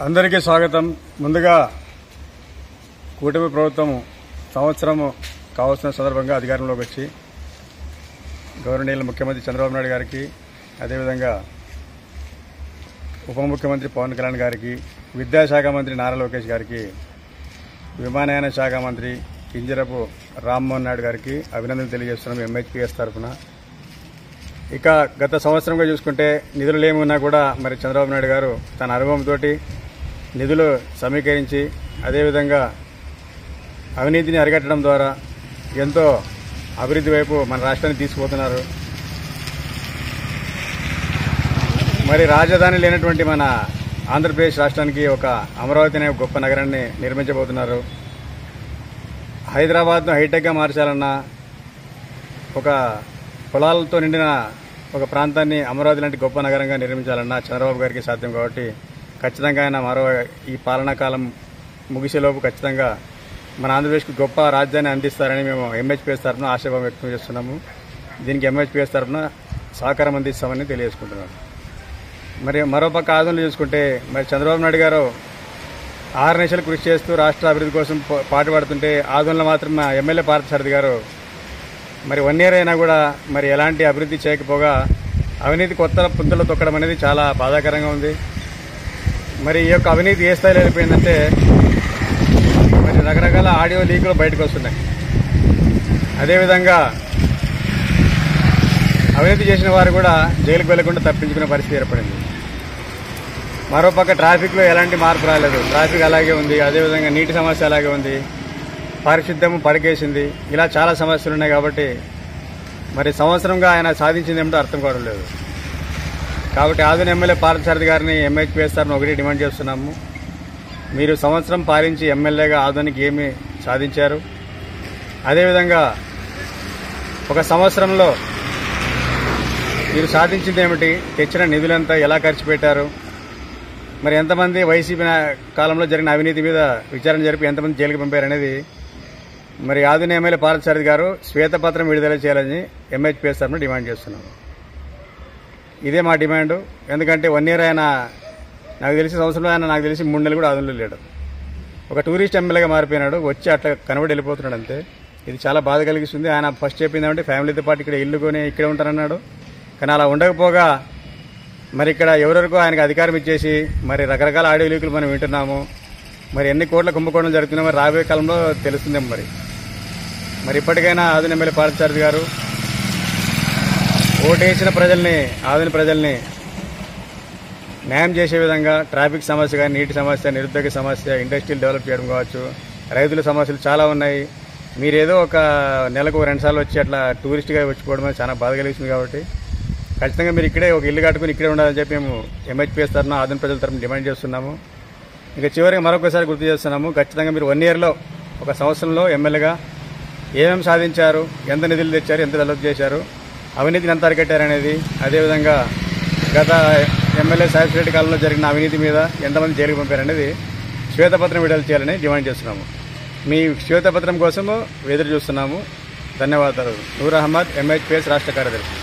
అందరికీ స్వాగతం. ముందుగా కూటమి ప్రభుత్వం సంవత్సరం కావాల్సిన సందర్భంగా అధికారంలోకి వచ్చి గౌరవనీయులు ముఖ్యమంత్రి చంద్రబాబు నాయుడు గారికి, అదేవిధంగా ఉప ముఖ్యమంత్రి పవన్ కళ్యాణ్ గారికి, విద్యాశాఖ మంత్రి నారా లోకేష్ గారికి, విమానయాన శాఖ మంత్రి కింజరపు రామ్మోహన్ నాయుడు గారికి అభినందనలు తెలియజేస్తున్నాం ఎంహెచ్పిఎస్ తరఫున. ఇక గత సంవత్సరంగా చూసుకుంటే నిధులు ఏమున్నా కూడా మరి చంద్రబాబు నాయుడు గారు తన అనుభవంతో నిధులు సమీకరించి అదేవిధంగా అవినీతిని అరికట్టడం ద్వారా ఎంతో అభివృద్ధి వైపు మన రాష్ట్రాన్ని తీసుకుపోతున్నారు. మరి రాజధాని లేనటువంటి మన ఆంధ్రప్రదేశ్ రాష్ట్రానికి ఒక అమరావతి అనే గొప్ప నగరాన్ని నిర్మించబోతున్నారు. హైదరాబాద్ను హైటెక్గా మార్చాలన్నా, ఒక పొలాలతో నిండిన ఒక ప్రాంతాన్ని అమరావతి లాంటి గొప్ప నగరంగా నిర్మించాలన్నా చంద్రబాబు గారికి సాధ్యం. కాబట్టి ఖచ్చితంగా ఆయన మరో ఈ పాలనా కాలం ముగిసేలోపు ఖచ్చితంగా మన ఆంధ్రప్రదేశ్కి గొప్ప రాజ్యాన్ని అందిస్తారని మేము ఎంహెచ్పిఎస్ తరఫున ఆశాభావం వ్యక్తం చేస్తున్నాము. దీనికి ఎంహెచ్పిఎస్ తరఫున సహకారం అందిస్తామని తెలియజేసుకుంటున్నాము. మరి మరోపక్క ఆందోళన చూసుకుంటే మరి చంద్రబాబు నాయుడు గారు 6 నిమిషాలు కృషి చేస్తూ రాష్ట్ర అభివృద్ధి కోసం పాటుపడుతుంటే ఆందోళన మాత్రం మా ఎమ్మెల్యే పార్థసారథి గారు మరి 1 ఇయర్ అయినా కూడా మరి ఎలాంటి అభివృద్ధి చేయకపోగా అవినీతి కొత్త పుంతలు తొక్కడం అనేది చాలా బాధాకరంగా ఉంది. మరి ఈ యొక్క అవినీతి ఏ స్థాయిలో వెళ్ళిపోయిందంటే మరి రకరకాల ఆడియో లీకులు బయటకు వస్తున్నాయి. అదేవిధంగా అవినీతి చేసిన వారు కూడా జైలుకు వెళ్లకుండా తప్పించుకునే పరిస్థితి ఏర్పడింది. మరోపక్క ట్రాఫిక్లో ఎలాంటి మార్పు రాలేదు, ట్రాఫిక్ అలాగే ఉంది. అదేవిధంగా నీటి సమస్య అలాగే ఉంది, పారిశుద్ధ్యం పడకేసింది. ఇలా చాలా సమస్యలు ఉన్నాయి. కాబట్టి మరి సంవత్సరంగా ఆయన సాధించింది ఏమిటో అర్థం కావడం లేదు. కాబట్టి ఆదరణ ఎమ్మెల్యే పార్థసారథి గారిని ఎంహెచ్పిఎస్ తరఫున ఒకటి డిమాండ్ చేస్తున్నాము. మీరు సంవత్సరం పాలించి ఎమ్మెల్యేగా ఆదోనికి ఏమి సాధించారు? అదేవిధంగా ఒక సంవత్సరంలో మీరు సాధించింది ఏమిటి? తెచ్చిన నిధులంతా ఎలా ఖర్చు పెట్టారు? మరి ఎంతమంది వైసీపీ కాలంలో జరిగిన అవినీతి మీద విచారణ జరిపి ఎంతమంది జైలుకి పంపారనేది మరి ఆదోని ఎమ్మెల్యే పార్థసారథి గారు శ్వేతపత్రం విడుదల చేయాలని ఎంహెచ్పిఎస్ తరఫున డిమాండ్ చేస్తున్నాం. ఇదే మా డిమాండు. ఎందుకంటే 1 ఇయర్ ఆయన నాకు తెలిసి సంవత్సరంలో ఆయన నాకు తెలిసి 3 నెలలు కూడా ఆదోనిలో లేడు. ఒక టూరిస్ట్ ఎమ్మెల్యేగా మారిపోయినాడు, వచ్చి అట్లా కనబడి వెళ్ళిపోతున్నాడు అంతే. ఇది చాలా బాధ కలిగిస్తుంది. ఆయన ఫస్ట్ చెప్పిందంటే ఫ్యామిలీతో పాటు ఇక్కడ ఇల్లు కొని ఇక్కడే ఉంటారన్నాడు. కానీ అలా ఉండకపోగా మరి ఇక్కడ ఎవరెవరికో ఆయనకు అధికారం ఇచ్చేసి మరి రకరకాల ఆడియో లీకులు మనం వింటున్నాము. మరి ఎన్ని కోట్ల కుంభకోణం జరుగుతున్నాయో మరి రాబోయే కాలంలో తెలుస్తుందేమో. మరి ఇప్పటికైనా ఆదోని ఎమ్మెల్యే పార్థసారథి గారు ఓటేసిన ప్రజల్ని, ఆదోని ప్రజల్ని న్యాయం చేసే విధంగా ట్రాఫిక్ సమస్య కానీ, నీటి సమస్య, నిరుద్యోగ సమస్య, ఇండస్ట్రీలు డెవలప్ చేయడం కావచ్చు, రైతుల సమస్యలు చాలా ఉన్నాయి. మీరేదో ఒక నెలకు 2 సార్లు వచ్చి అట్లా టూరిస్ట్గా వచ్చిపోవడం చాలా బాధ కలిగిస్తుంది. కాబట్టి ఖచ్చితంగా మీరు ఇక్కడే ఒక ఇల్లు కట్టుకుని ఇక్కడే ఉండాలని చెప్పి మేము ఎంహెచ్పిఎస్ తరఫున ఆదోని ప్రజల తరఫున డిమాండ్ చేస్తున్నాము. ఇక చివరిగా మరొకసారి గుర్తు చేస్తున్నాము, ఖచ్చితంగా మీరు 1 ఇయర్లో ఒక సంవత్సరంలో ఎమ్మెల్యేగా ఏమేమి సాధించారు, ఎంత నిధులు తెచ్చారు, ఎంత డెవలప్ చేశారు, అవినీతిని ఎంత అరికట్టారనేది, అదేవిధంగా గత ఎమ్మెల్యే సాహిబ్ రెడ్డి కాలంలో జరిగిన అవినీతి మీద ఎంతమంది జైలుకు పంపారనేది శ్వేతపత్రం విడుదల చేయాలని డిమాండ్ చేస్తున్నాము. మీ శ్వేతపత్రం కోసము ఎదురు చూస్తున్నాము. ధన్యవాదాలు. నూర్ అహ్మద్, ఎంహెచ్పిఎస్ రాష్ట్ర కార్యదర్శి.